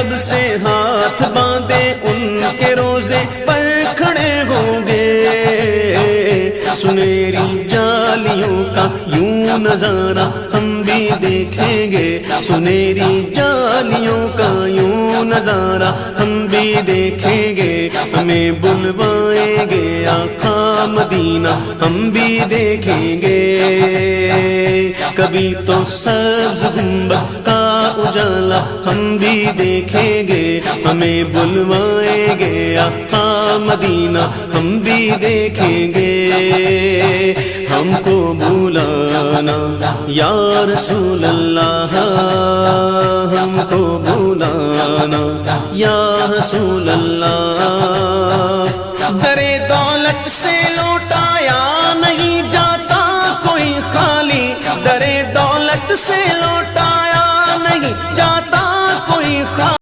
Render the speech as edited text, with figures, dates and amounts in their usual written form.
رب سے ہاتھ باندھے ان کے روزے پر کھڑے ہوں گے، سنہری جالیوں کا یوں نظارہ ہم بھی دیکھیں گے، سنہری جالیوں کا یوں نظارہ ہم بھی دیکھیں گے، ہمیں بلوائیں گے آقا مدینہ ہم بھی دیکھیں گے، کبھی تو سبز گنبد کا اجالا ہم بھی دیکھیں گے، ہمیں بلوائیں گے آقا مدینہ ہم بھی دیکھیں گے، ہم کو بلانا یا رسول اللہ، ہم کو بلانا یا رسول اللہ، درے